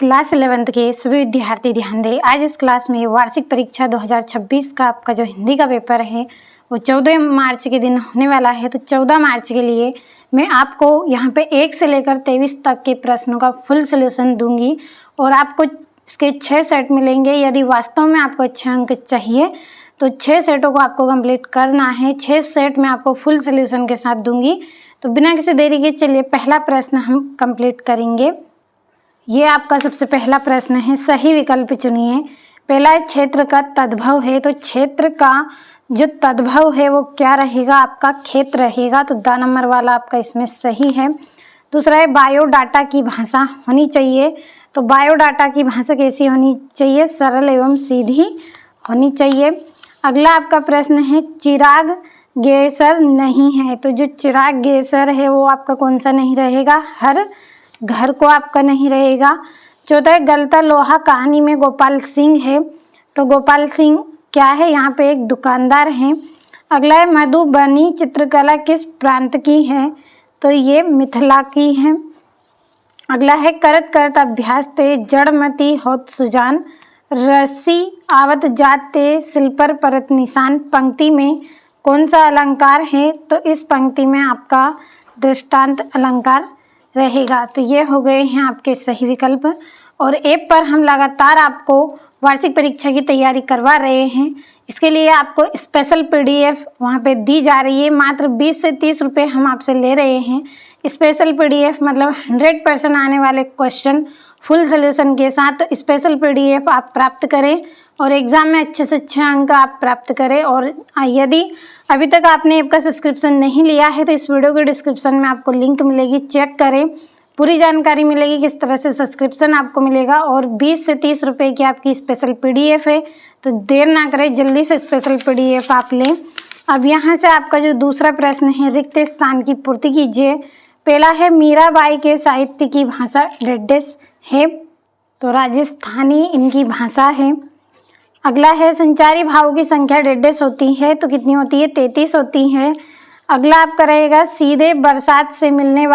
Class 11th के सभी विद्यार्थी ध्यान दें। आज इस क्लास में वार्षिक परीक्षा 2026 का आपका जो हिंदी का पेपर है वो 14 मार्च के दिन होने वाला है। तो 14 मार्च के लिए मैं आपको यहाँ पे 1 से लेकर 23 तक के प्रश्नों का फुल सोल्यूशन दूंगी और आपको इसके 6 सेट मिलेंगे। यदि वास्तव में आपको अच्छे अंक चाहिए तो 6 सेटों को आपको कंप्लीट करना है। 6 सेट मैं आपको फुल सोल्यूशन के साथ दूंगी। तो बिना किसी देरी के चलिए पहला प्रश्न हम कंप्लीट करेंगे। ये आपका सबसे पहला प्रश्न है, सही विकल्प चुनिए। पहला क्षेत्र का तद्भव है, तो क्षेत्र का जो तद्भव है वो क्या रहेगा? आपका खेत रहेगा। तो द नंबर वाला आपका इसमें सही है। दूसरा है बायोडाटा की भाषा होनी चाहिए। तो बायोडाटा की भाषा कैसी होनी चाहिए? सरल एवं सीधी होनी चाहिए। अगला आपका प्रश्न है चिराग गेसर नहीं है, तो जो चिराग गेसर है वो आपका कौन सा नहीं रहेगा? हर घर को आपका नहीं रहेगा। चौथा है गलता लोहा कहानी में गोपाल सिंह है, तो गोपाल सिंह क्या है? यहाँ पे एक दुकानदार है। अगला है मधुबनी चित्रकला किस प्रांत की है? तो ये मिथिला की है। अगला है करत करत अभ्यास ते जड़मती होत सुजान, रस्सी आवत जात ते सिल पर परत निशान, पंक्ति में कौन सा अलंकार है? तो इस पंक्ति में आपका दृष्टांत अलंकार रहेगा। तो ये हो गए हैं आपके सही विकल्प। और ऐप पर हम लगातार आपको वार्षिक परीक्षा की तैयारी करवा रहे हैं। इसके लिए आपको स्पेशल पीडीएफ वहाँ पे दी जा रही है। मात्र 20 से 30 रुपये हम आपसे ले रहे हैं। स्पेशल पीडीएफ मतलब 100% आने वाले क्वेश्चन फुल सोल्यूशन के साथ। तो स्पेशल पीडीएफ आप प्राप्त करें और एग्ज़ाम में अच्छे से अच्छे अंक आप प्राप्त करें। और यदि अभी तक आपने ऐप का सब्सक्रिप्शन नहीं लिया है तो इस वीडियो के डिस्क्रिप्शन में आपको लिंक मिलेगी, चेक करें। पूरी जानकारी मिलेगी किस तरह से सब्सक्रिप्शन आपको मिलेगा। और 20 से 30 रुपये की आपकी स्पेशल पीडीएफ है, तो देर ना करें, जल्दी से स्पेशल पीडीएफ आप लें। अब यहाँ से आपका जो दूसरा प्रश्न है रिक्त स्थान की पूर्ति कीजिए। पहला है मीराबाई के साहित्य की भाषा डेड्डेस है, तो राजस्थानी इनकी भाषा है। अगला है संचारी भावों की संख्या डेड्डेस होती है, तो कितनी होती है? 33 होती है। अगला आपका रहेगा सीधे बरसात से मिलने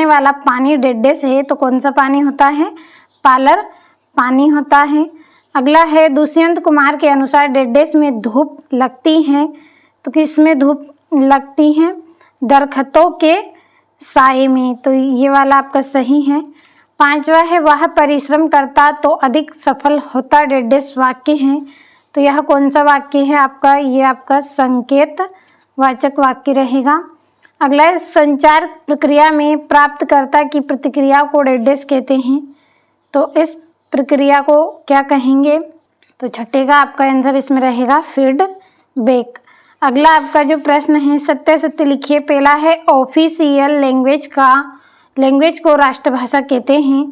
वाला पानी डेड्डेस है, तो कौन सा पानी होता है? पालर पानी होता है। अगला है दुष्यंत कुमार के अनुसार डेड्डेस में धूप लगती है, तो किस में धूप लगती है? दरख्तों के साए में, तो ये वाला आपका सही है। पांचवा है वह परिश्रम करता तो अधिक सफल होता डेड्डेस वाक्य है, तो यह कौन सा वाक्य है आपका? ये आपका संकेत वाचक वाक्य रहेगा। अगला है संचार प्रक्रिया में प्राप्तकर्ता की प्रतिक्रिया को डेड्डेस कहते हैं, तो इस प्रक्रिया को क्या कहेंगे? तो छठे का आपका आंसर इसमें रहेगा फीडबैक। अगला आपका जो प्रश्न है सत्य सत्य लिखिए। पहला है ऑफिशियल लैंग्वेज को राष्ट्रभाषा कहते हैं,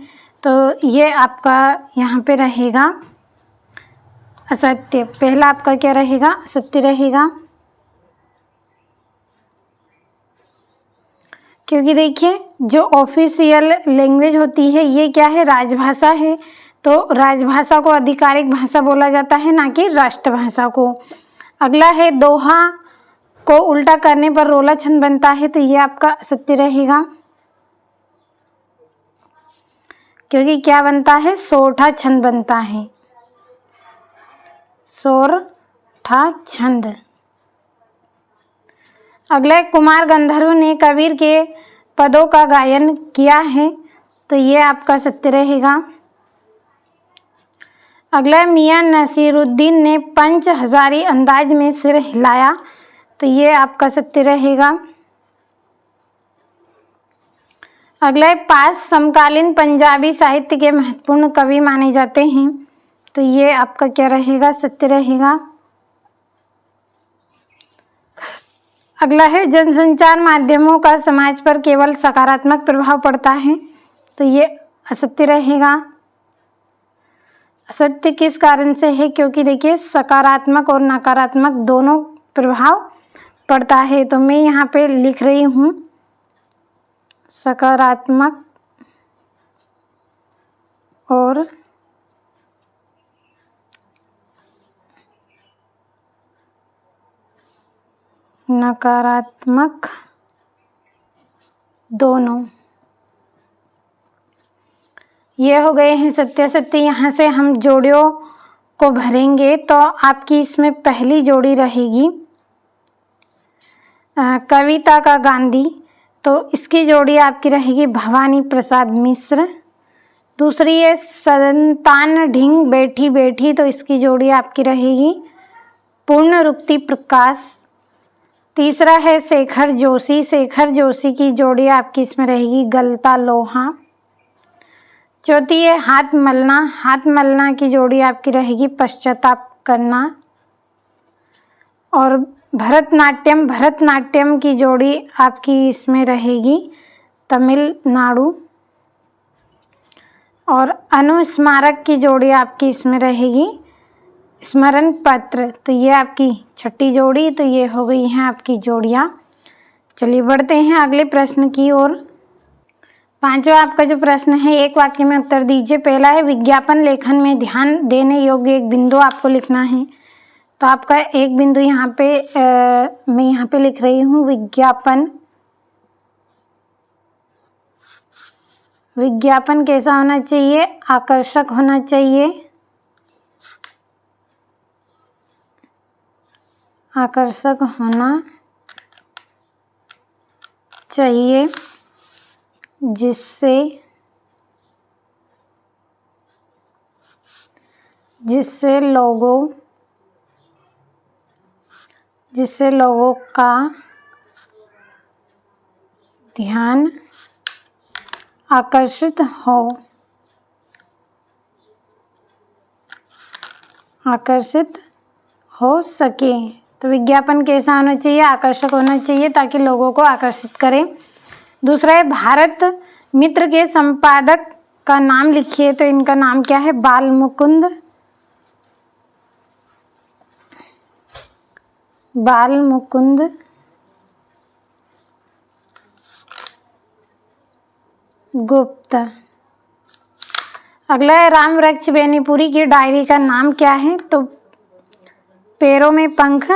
तो ये आपका यहाँ पे रहेगा असत्य। पहला आपका क्या रहेगा? असत्य रहेगा, क्योंकि देखिए जो ऑफिशियल लैंग्वेज होती है ये क्या है? राजभाषा है। तो राजभाषा को आधिकारिक भाषा बोला जाता है, ना कि राष्ट्रभाषा को। अगला है दोहा को उल्टा करने पर रोला छंद बनता है, तो ये आपका असत्य रहेगा, क्योंकि क्या बनता है? सोरठा छंद बनता है, सोरठा छंद। अगला कुमार गंधर्व ने कबीर के पदों का गायन किया है, तो ये आपका सत्य रहेगा। अगला मियां नसीरुद्दीन ने पंच हजारी अंदाज में सिर हिलाया, तो ये आपका सत्य रहेगा। अगला पास समकालीन पंजाबी साहित्य के महत्वपूर्ण कवि माने जाते हैं, तो ये आपका क्या रहेगा? सत्य रहेगा। अगला है जनसंचार माध्यमों का समाज पर केवल सकारात्मक प्रभाव पड़ता है, तो ये असत्य रहेगा। असत्य किस कारण से है? क्योंकि देखिए सकारात्मक और नकारात्मक दोनों प्रभाव पड़ता है, तो मैं यहाँ पे लिख रही हूँ सकारात्मक और नकारात्मक दोनों। ये हो गए हैं सत्य सत्य। यहाँ से हम जोड़ियों को भरेंगे तो आपकी इसमें पहली जोड़ी रहेगी कविता का गांधी, तो इसकी जोड़ी आपकी रहेगी भवानी प्रसाद मिश्र। दूसरी है संतान ढींग बैठी बैठी, तो इसकी जोड़ी आपकी रहेगी पूर्णरूपती प्रकाश। तीसरा है शेखर जोशी, शेखर जोशी की जोड़ी आपकी इसमें रहेगी गलता लोहा। चौथी है हाथ मलना, हाथ मलना की जोड़ी आपकी रहेगी पश्चाताप करना। और भरतनाट्यम, भरतनाट्यम की जोड़ी आपकी इसमें रहेगी तमिलनाडु। और अनुस्मारक की जोड़ी आपकी इसमें रहेगी स्मरण पत्र। तो ये आपकी छठी जोड़ी, तो ये हो गई हैं आपकी जोड़ियाँ। चलिए बढ़ते हैं अगले प्रश्न की ओर। पांचवा आपका जो प्रश्न है, एक वाक्य में उत्तर दीजिए। पहला है विज्ञापन लेखन में ध्यान देने योग्य एक बिंदु आपको लिखना है। तो आपका एक बिंदु यहाँ पे मैं यहाँ पे लिख रही हूँ विज्ञापन। विज्ञापन कैसा होना चाहिए? आकर्षक होना चाहिए, आकर्षक होना चाहिए, जिससे लोगों का ध्यान आकर्षित हो सके। तो विज्ञापन कैसा होना चाहिए? आकर्षक होना चाहिए ताकि लोगों को आकर्षित करे। दूसरा है भारत मित्र के संपादक का नाम लिखिए। तो इनका नाम क्या है? बाल मुकुंद गुप्त। अगला है राम वृक्ष बेनीपुरी की डायरी का नाम क्या है? तो पैरों में पंख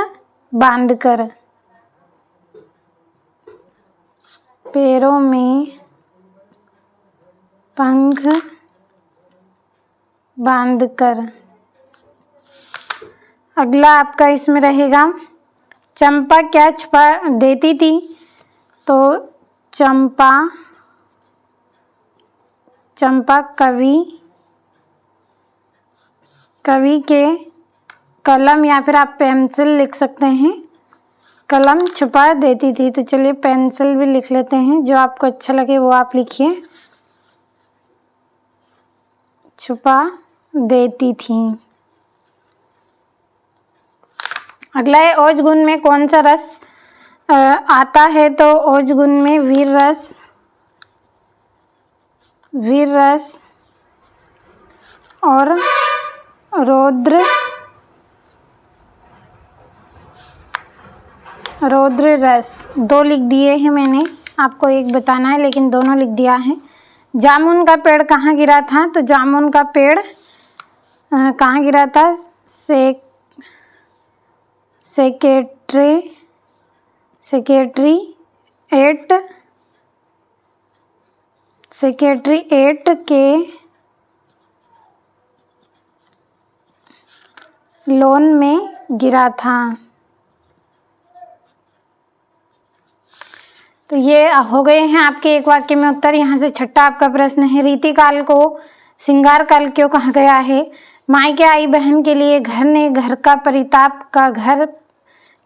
बांधकर, पैरों में पंख बांधकर। अगला आपका इसमें रहेगा चंपा क्या छुपा देती थी? तो चंपा कवि के कलम या फिर आप पेंसिल लिख सकते हैं, कलम छुपा देती थी। तो चलिए पेंसिल भी लिख लेते हैं, जो आपको अच्छा लगे वो आप लिखिए। छुपा देती थी। अगला है ओज गुण में कौन सा रस आता है? तो ओज गुण में वीर रस और रौद्र रस। दो लिख दिए हैं मैंने, आपको एक बताना है लेकिन दोनों लिख दिया है। जामुन का पेड़ कहाँ गिरा था? तो जामुन का पेड़ कहाँ गिरा था? सेक्रेटरीएट के लॉन में गिरा था। तो ये हो गए हैं आपके एक वाक्य में उत्तर। यहाँ से छठा आपका प्रश्न है रीतिकाल को श्रृंगार काल क्यों कहा गया है? मायके आई बहन के लिए घर ने घर का परिताप का घर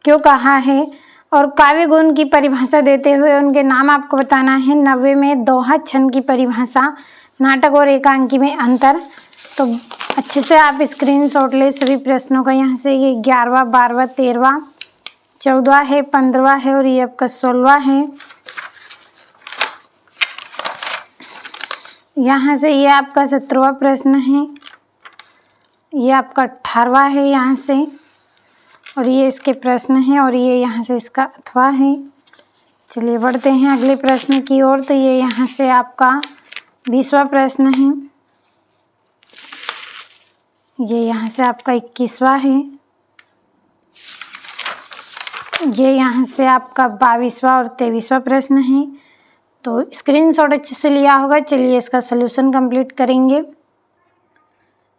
क्यों कहा है? और काव्य गुण की परिभाषा देते हुए उनके नाम आपको बताना है। नव्य में दोहा छंद की परिभाषा, नाटक और एकांकी में अंतर। तो अच्छे से आप स्क्रीनशॉट ले सभी प्रश्नों का। यहाँ से ये 11वां 12वां 13वां 14वां है, 15वां है और ये आपका 16वां है। यहाँ से ये आपका 17वां प्रश्न है, ये आपका 18वां है यहाँ से, और ये इसके प्रश्न हैं, और ये यहाँ से इसका अथवा है। चलिए बढ़ते हैं अगले प्रश्न की ओर। तो ये यहाँ से आपका 20वां प्रश्न है, ये यहाँ से आपका 21वां है, ये यहाँ से आपका 22वां और 23वां प्रश्न है। तो स्क्रीनशॉट अच्छे से लिया होगा। चलिए इसका सलूशन कंप्लीट करेंगे।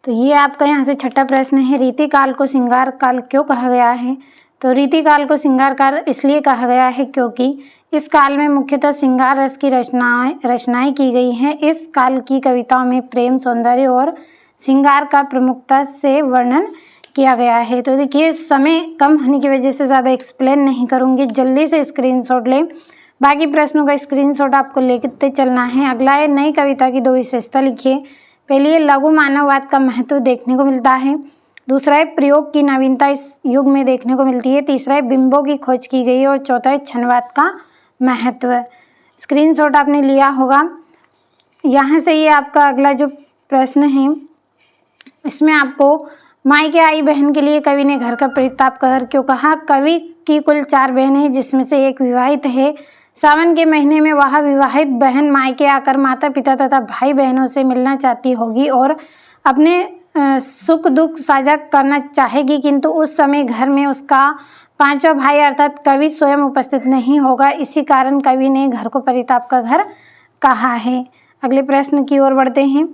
तो ये आपका यहाँ से छठा प्रश्न है, रीतिकाल को श्रृंगार काल क्यों कहा गया है? तो रीतिकाल को श्रृंगार काल इसलिए कहा गया है क्योंकि इस काल में मुख्यतः श्रृंगार रस की रचनाएं की गई हैं। इस काल की कविताओं में प्रेम, सौंदर्य और श्रृंगार का प्रमुखता से वर्णन किया गया है। तो देखिए समय कम होने की वजह से ज़्यादा एक्सप्लेन नहीं करूँगी, जल्दी से स्क्रीनशॉट लें। बाकी प्रश्नों का स्क्रीनशॉट आपको लेते चलना है। अगला है, नई कविता की 2 विशेषता लिखिए। पहली है, लघु मानववाद का महत्व देखने को मिलता है। दूसरा है, प्रयोग की नवीनता इस युग में देखने को मिलती है। तीसरा है, बिंबों की खोज की गई है। और चौथा है, क्षणवाद का महत्व। स्क्रीनशॉट आपने लिया होगा। यहाँ से ये आपका अगला जो प्रश्न है, इसमें आपको मायके आई बहन के लिए कवि ने घर का परिताप कर क्यों कहा? कवि की कुल 4 बहनें हैं, जिसमें से एक विवाहित है। सावन के महीने में वह विवाहित बहन मायके आकर माता पिता तथा भाई बहनों से मिलना चाहती होगी और अपने सुख दुख साझा करना चाहेगी, किंतु उस समय घर में उसका 5वां भाई अर्थात कवि स्वयं उपस्थित नहीं होगा। इसी कारण कवि ने घर को परिताप का घर कहा है। अगले प्रश्न की ओर बढ़ते हैं।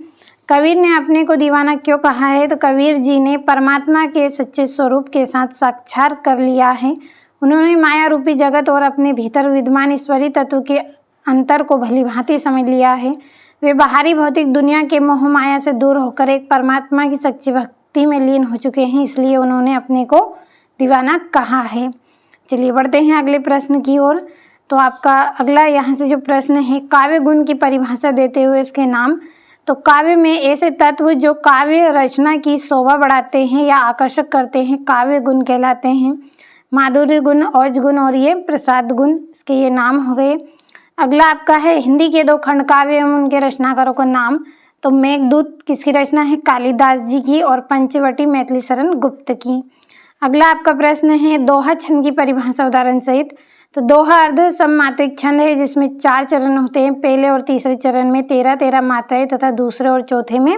कबीर ने अपने को दीवाना क्यों कहा है? तो कबीर जी ने परमात्मा के सच्चे स्वरूप के साथ साक्षात कर लिया है। उन्होंने माया रूपी जगत और अपने भीतर विद्यमान ईश्वरीय तत्व के अंतर को भली भांति समझ लिया है। वे बाहरी भौतिक दुनिया के मोह माया से दूर होकर एक परमात्मा की सच्ची भक्ति में लीन हो चुके हैं, इसलिए उन्होंने अपने को दीवाना कहा है। चलिए बढ़ते हैं अगले प्रश्न की ओर। तो आपका अगला यहाँ से जो प्रश्न है, काव्य गुण की परिभाषा देते हुए इसके नाम। तो काव्य में ऐसे तत्व जो काव्य रचना की शोभा बढ़ाते हैं या आकर्षक करते हैं, काव्य गुण कहलाते हैं। माधुर्य गुण, औज गुण और ये प्रसाद गुण, इसके ये नाम हो गए। अगला आपका है, हिंदी के 2 खंड काव्य एवं उनके रचनाकारों का नाम। तो मेघदूत किसकी रचना है? कालिदास जी की। और पंचवटी मैथिली शरण गुप्त की। अगला आपका प्रश्न है, दोहा छंद की परिभाषा उदाहरण सहित। तो दोहा अर्ध सममात्रिक छंद है, जिसमें 4 चरण होते हैं। पहले और तीसरे चरण में 13-13 मात्राएं तथा दूसरे और चौथे में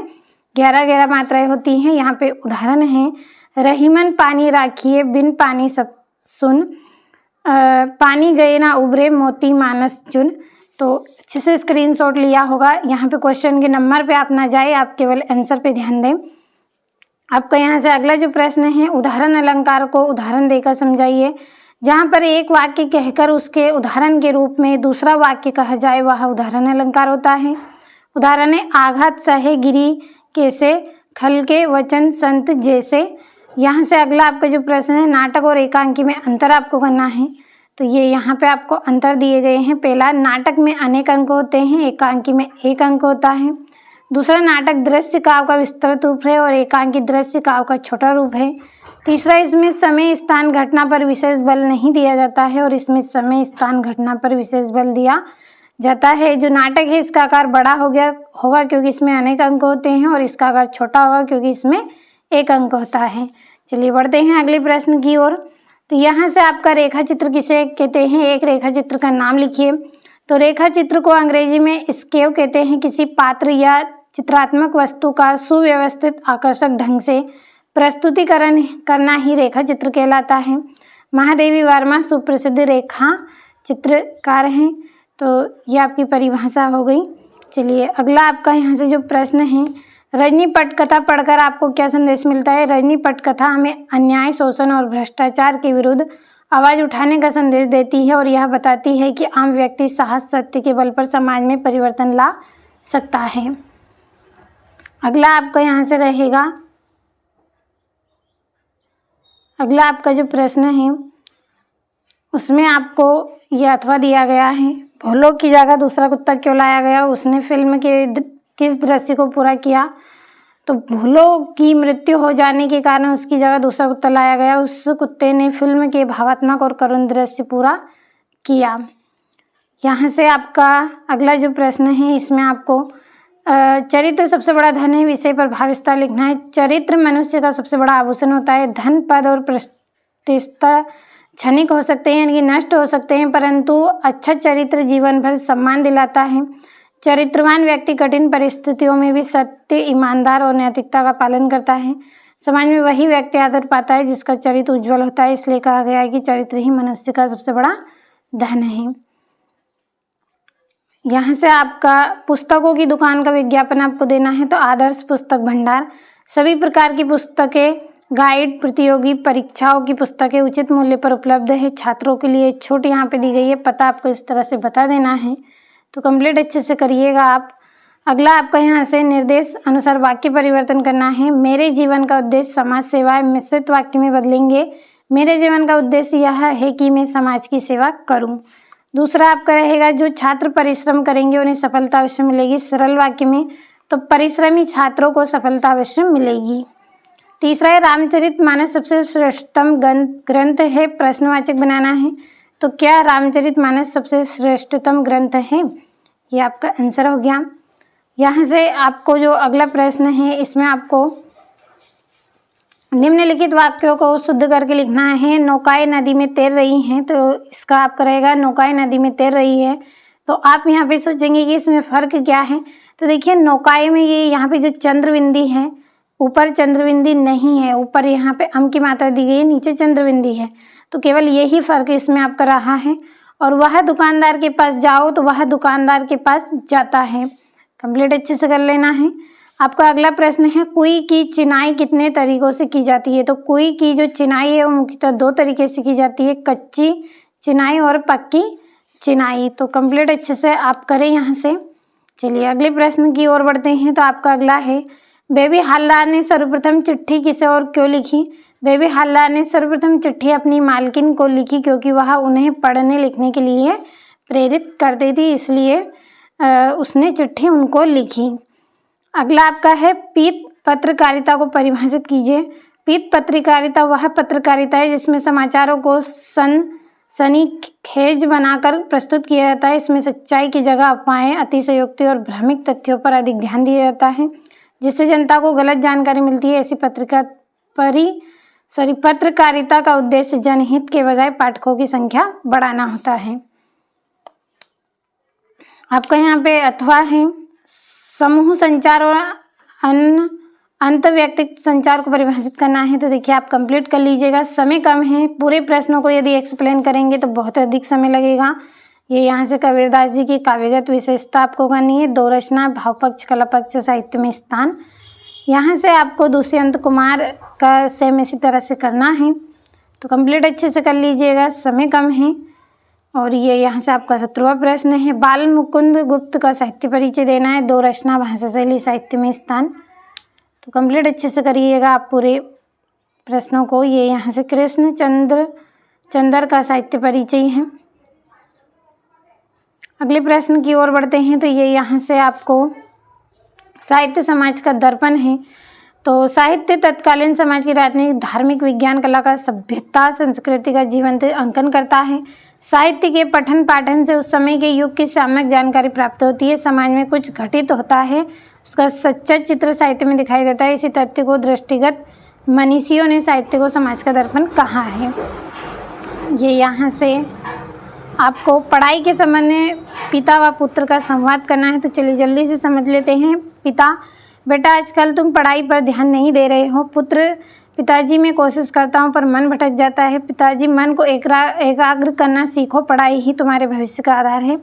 11-11 मात्राएं होती हैं। यहाँ पे उदाहरण है, रहीमन पानी राखिए, बिन पानी सब सुन, पानी गए ना उबरे, मोती मानस चुन। तो अच्छे से स्क्रीनशॉट लिया होगा। यहाँ पे क्वेश्चन के नंबर पे आप ना जाए, आप केवल आंसर पे ध्यान दें। आपका यहाँ से अगला जो प्रश्न है, उदाहरण अलंकार को उदाहरण देकर समझाइए। जहाँ पर एक वाक्य कहकर उसके उदाहरण के रूप में दूसरा वाक्य कहा जाए, वह उदाहरण अलंकार होता है। उदाहरण है, आघात सहे गिरी कैसे, खल के वचन संत जैसे। यहाँ से अगला आपका जो प्रश्न है, नाटक और एकांकी में अंतर आपको करना है। तो ये यहाँ पे आपको अंतर दिए गए हैं। पहला, नाटक में अनेक अंक होते हैं, एकांकी में 1 अंक होता है। दूसरा, नाटक दृश्य काव्य का विस्तृत रूप है और एकांकी दृश्य काव्य का छोटा रूप है। तीसरा, इसमें समय स्थान घटना पर विशेष बल नहीं दिया जाता है और इसमें समय स्थान घटना पर विशेष बल दिया जाता है। जो नाटक है, इसका आकार बड़ा होगा क्योंकि इसमें अनेक अंक होते हैं, और इसका आकार छोटा होगा क्योंकि इसमें 1 अंक होता है। चलिए बढ़ते हैं अगले प्रश्न की ओर। तो यहाँ से आपका रेखा चित्र किसे कहते हैं? एक रेखा चित्र का नाम लिखिए। तो रेखा चित्र को अंग्रेजी में स्केव कहते हैं। किसी पात्र या चित्रात्मक वस्तु का सुव्यवस्थित आकर्षक ढंग से प्रस्तुतिकरण करना ही रेखा चित्र कहलाता है। महादेवी वर्मा सुप्रसिद्ध रेखा चित्रकार हैं। तो ये आपकी परिभाषा हो गई। चलिए अगला आपका यहाँ से जो प्रश्न है, रजनी पटकथा पढ़कर आपको क्या संदेश मिलता है? रजनी पटकथा हमें अन्याय, शोषण और भ्रष्टाचार के विरुद्ध आवाज उठाने का संदेश देती है और यह बताती है कि आम व्यक्ति साहस, सत्य के बल पर समाज में परिवर्तन ला सकता है। अगला आपका यहाँ से रहेगा, अगला आपका जो प्रश्न है उसमें आपको यह अथवा दिया गया है, भोलों की जगह दूसरा कुत्ता क्यों लाया गया? उसने फिल्म के किस दृश्य को पूरा किया? तो भोलों की मृत्यु हो जाने के कारण उसकी जगह दूसरा कुत्ता लाया गया। उस कुत्ते ने फिल्म के भावात्मक और करुण दृश्य पूरा किया। यहाँ से आपका अगला जो प्रश्न है, इसमें आपको चरित्र सबसे बड़ा धन है विषय पर भाविस्तार लिखना है। चरित्र मनुष्य का सबसे बड़ा आभूषण होता है। धन, पद और प्रतिष्ठा क्षणिक हो सकते हैं, यानी कि नष्ट हो सकते हैं, परंतु अच्छा चरित्र जीवन भर सम्मान दिलाता है। चरित्रवान व्यक्ति कठिन परिस्थितियों में भी सत्य, ईमानदार और नैतिकता का पालन करता है। समाज में वही व्यक्ति आदर पाता है जिसका चरित्र उज्जवल होता है। इसलिए कहा गया है कि चरित्र ही मनुष्य का सबसे बड़ा धन है। यहाँ से आपका पुस्तकों की दुकान का विज्ञापन आपको देना है, तो आदर्श पुस्तक भंडार सभी प्रकार की पुस्तकें, गाइड, प्रतियोगी परीक्षाओं की पुस्तकें उचित मूल्य पर उपलब्ध है। छात्रों के लिए छूट यहाँ पे दी गई है, पता आपको इस तरह से बता देना है। तो कंप्लीट अच्छे से करिएगा आप। अगला आपका यहाँ से निर्देश अनुसार वाक्य परिवर्तन करना है। मेरे जीवन का उद्देश्य समाज सेवा है, मिश्रित वाक्य में बदलेंगे। मेरे जीवन का उद्देश्य यह है कि मैं समाज की सेवा करूं। दूसरा आपका रहेगा जो छात्र परिश्रम करेंगे उन्हें सफलता अवश्य मिलेगी, सरल वाक्य में, तो परिश्रमी छात्रों को सफलता अवश्य मिलेगी। तीसरा है रामचरितमानस सबसे श्रेष्ठतम ग्रंथ है, प्रश्नवाचक बनाना है। तो क्या रामचरितमानस सबसे श्रेष्ठतम ग्रंथ है? ये आपका आंसर हो गया। यहाँ से आपको जो अगला प्रश्न है इसमें आपको निम्नलिखित वाक्यों को शुद्ध करके लिखना है। नौकाएं नदी में तैर रही हैं, तो इसका आपका रहेगा नौकाएं नदी में तैर रही है। तो आप यहाँ पे सोचेंगे कि इसमें फ़र्क क्या है। तो देखिए नौकाएं में ये यहाँ पे जो चंद्रबिंदी है, ऊपर चंद्रबिंदी नहीं है, ऊपर यहाँ पे अम की मात्रा दी गई है, नीचे चंद्रबिंदी है। तो केवल यही फ़र्क इसमें आपका रहा है। और वह दुकानदार के पास जाओ, तो वह दुकानदार के पास जाता है। कंप्लीट अच्छे से कर लेना है। आपका अगला प्रश्न है कुई की चिनाई कितने तरीकों से की जाती है। तो कुई की जो चिनाई है वो मुख्यतः दो तरीके से की जाती है, कच्ची चिनाई और पक्की चिनाई। तो कंप्लीट अच्छे से आप करें यहाँ से। चलिए अगले प्रश्न की ओर बढ़ते हैं। तो आपका अगला है बेबी हालदार ने सर्वप्रथम चिट्ठी किसे और क्यों लिखी। बेबी हालदार ने सर्वप्रथम चिट्ठी अपनी मालकिन को लिखी क्योंकि वह उन्हें पढ़ने लिखने के लिए प्रेरित करती थी, इसलिए उसने चिट्ठी उनको लिखी। अगला आपका है पीत पत्रकारिता को परिभाषित कीजिए। पीत पत्रकारिता वह पत्रकारिता है जिसमें समाचारों को सनसनीखेज बनाकर प्रस्तुत किया जाता है। इसमें सच्चाई की जगह अफवाहें, अतिशयोक्ति और भ्रामक तथ्यों पर अधिक ध्यान दिया जाता है, जिससे जनता को गलत जानकारी मिलती है। ऐसी पत्रकारिता का उद्देश्य जनहित के बजाय पाठकों की संख्या बढ़ाना होता है। आपका यहाँ पे अथवा है समूह संचार और अंतर्वैयक्तिक संचार को परिभाषित करना है। तो देखिए आप कंप्लीट कर लीजिएगा, समय कम है। पूरे प्रश्नों को यदि एक्सप्लेन करेंगे तो बहुत अधिक समय लगेगा। ये यहाँ से कबीरदास जी की काव्यगत विशेषता आपको करनी है। दो रचना, भाव पक्ष, कला पक्ष, साहित्य में स्थान। यहाँ से आपको दुष्यंत कुमार का सेम इसी तरह से करना है। तो कंप्लीट अच्छे से कर लीजिएगा, समय कम है। और ये यहाँ से आपका 17वां प्रश्न है बाल मुकुंद गुप्त का साहित्य परिचय देना है। दो रचना, भाषा शैली, साहित्य में स्थान। तो कंप्लीट अच्छे से करिएगा आप पूरे प्रश्नों को। ये यहाँ से कृष्ण चंद्र का साहित्य परिचय है। अगले प्रश्न की ओर बढ़ते हैं। तो ये यहाँ से आपको साहित्य समाज का दर्पण है। तो साहित्य तत्कालीन समाज की राजनीतिक, धार्मिक, विज्ञान, कला का, सभ्यता, संस्कृति का जीवंत अंकन करता है। साहित्य के पठन पाठन से उस समय के युग की सामयिक जानकारी प्राप्त होती है। समाज में कुछ घटित होता है, उसका सच्चा चित्र साहित्य में दिखाई देता है। इसी तथ्य को दृष्टिगत मनीषियों ने साहित्य को समाज का दर्पण कहा है। ये यहाँ से आपको पढ़ाई के संबंध में पिता व पुत्र का संवाद करना है। तो चलिए जल्दी से समझ लेते हैं। पिता, बेटा आजकल तुम पढ़ाई पर ध्यान नहीं दे रहे हो। पुत्र, पिताजी मैं कोशिश करता हूँ पर मन भटक जाता है। पिताजी, मन को एकाग्र करना सीखो, पढ़ाई ही तुम्हारे भविष्य का आधार है।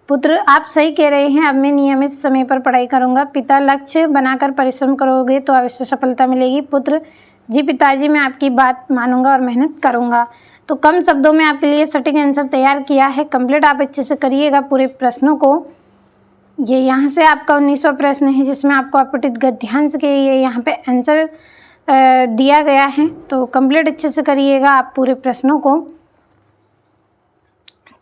पुत्र, आप सही कह रहे हैं, अब मैं नियमित समय पर पढ़ाई करूँगा। पिता, लक्ष्य बनाकर परिश्रम करोगे तो अवश्य सफलता मिलेगी। पुत्र, जी पिताजी मैं आपकी बात मानूंगा और मेहनत करूँगा। तो कम शब्दों में आपके लिए सटीक आंसर तैयार किया है। कंप्लीट आप अच्छे से करिएगा पूरे प्रश्नों को। ये यहाँ से आपका 19वां प्रश्न है जिसमें आपको अपठित गद्यांश के ये यहाँ पे आंसर दिया गया है। तो कंप्लीट अच्छे से करिएगा आप पूरे प्रश्नों को।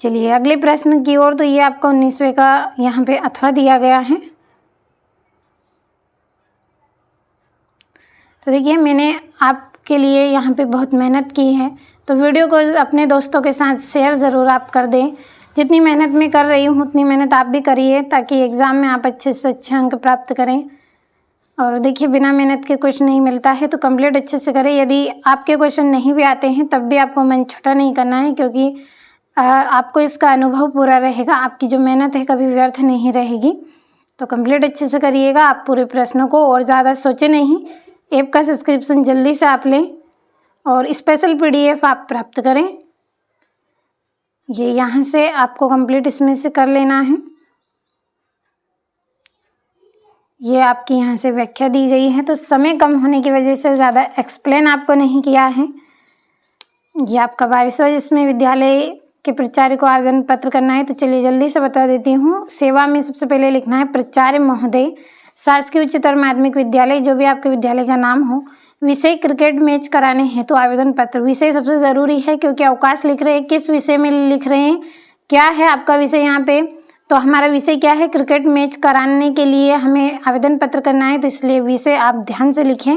चलिए अगले प्रश्न की ओर। तो ये आपका 19वें का यहाँ पे अथवा दिया गया है। तो देखिए मैंने आपके लिए यहाँ पे बहुत मेहनत की है, तो वीडियो को अपने दोस्तों के साथ शेयर ज़रूर आप कर दें। जितनी मेहनत मैं कर रही हूँ उतनी मेहनत आप भी करिए ताकि एग्ज़ाम में आप अच्छे से अच्छे अंक प्राप्त करें। और देखिए बिना मेहनत के कुछ नहीं मिलता है, तो कंप्लीट अच्छे से करें। यदि आपके क्वेश्चन नहीं भी आते हैं तब भी आपको मन छोटा नहीं करना है, क्योंकि आपको इसका अनुभव पूरा रहेगा। आपकी जो मेहनत है कभी व्यर्थ नहीं रहेगी। तो कंप्लीट अच्छे से करिएगा आप पूरे प्रश्नों को, और ज़्यादा सोचे नहीं। ऐप का सब्सक्रिप्शन जल्दी से आप लें और स्पेशल PDF आप प्राप्त करें। ये यहाँ से आपको कंप्लीट इसमें से कर लेना है। ये आपकी यहाँ से व्याख्या दी गई है। तो समय कम होने की वजह से ज़्यादा एक्सप्लेन आपको नहीं किया है। ये आपका 22वां जिसमें विद्यालय के प्राचार्य को आवेदन पत्र करना है। तो चलिए जल्दी से बता देती हूँ। सेवा में सबसे पहले लिखना है प्राचार्य महोदय, शासकीय उच्चतर माध्यमिक विद्यालय, जो भी आपके विद्यालय का नाम हो। विषय क्रिकेट मैच कराने हैं तो आवेदन पत्र। विषय सबसे ज़रूरी है क्योंकि अवकाश लिख रहे हैं, किस विषय में लिख रहे हैं, क्या है आपका विषय यहाँ पे। तो हमारा विषय क्या है, क्रिकेट मैच कराने के लिए हमें आवेदन पत्र करना है, तो इसलिए विषय आप ध्यान से लिखें।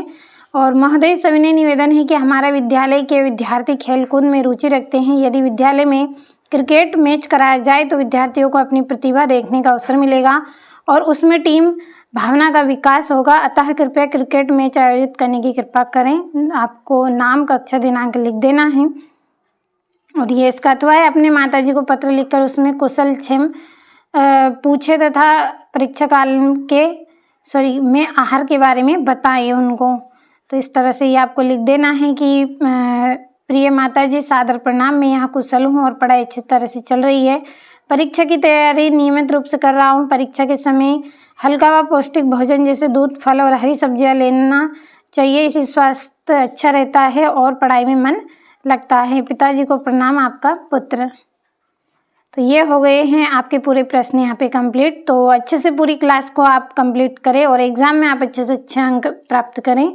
और महोदय सविनय निवेदन है कि हमारा विद्यालय के विद्यार्थी खेलकूद में रुचि रखते हैं। यदि विद्यालय में क्रिकेट मैच कराया जाए तो विद्यार्थियों को अपनी प्रतिभा देखने का अवसर मिलेगा और उसमें टीम भावना का विकास होगा। अतः कृपया क्रिकेट मैच आयोजित करने की कृपा करें। आपको नाम, कक्षा, दिनांक लिख देना है। और ये इसका अथवा है, अपने माताजी को पत्र लिखकर उसमें कुशल क्षेम पूछे तथा परीक्षा काल में आहार के बारे में बताएं उनको। तो इस तरह से ये आपको लिख देना है कि प्रिय माताजी, सादर प्रणाम, मैं यहाँ कुशल हूँ और पढ़ाई अच्छी तरह से चल रही है। परीक्षा की तैयारी नियमित रूप से कर रहा हूँ। परीक्षा के समय हल्का व पौष्टिक भोजन जैसे दूध, फल और हरी सब्जियाँ लेना चाहिए। इससे स्वास्थ्य अच्छा रहता है और पढ़ाई में मन लगता है। पिताजी को प्रणाम, आपका पुत्र। तो ये हो गए हैं आपके पूरे प्रश्न यहाँ पे कंप्लीट। तो अच्छे से पूरी क्लास को आप कंप्लीट करें और एग्ज़ाम में आप अच्छे से अच्छे अंक प्राप्त करें।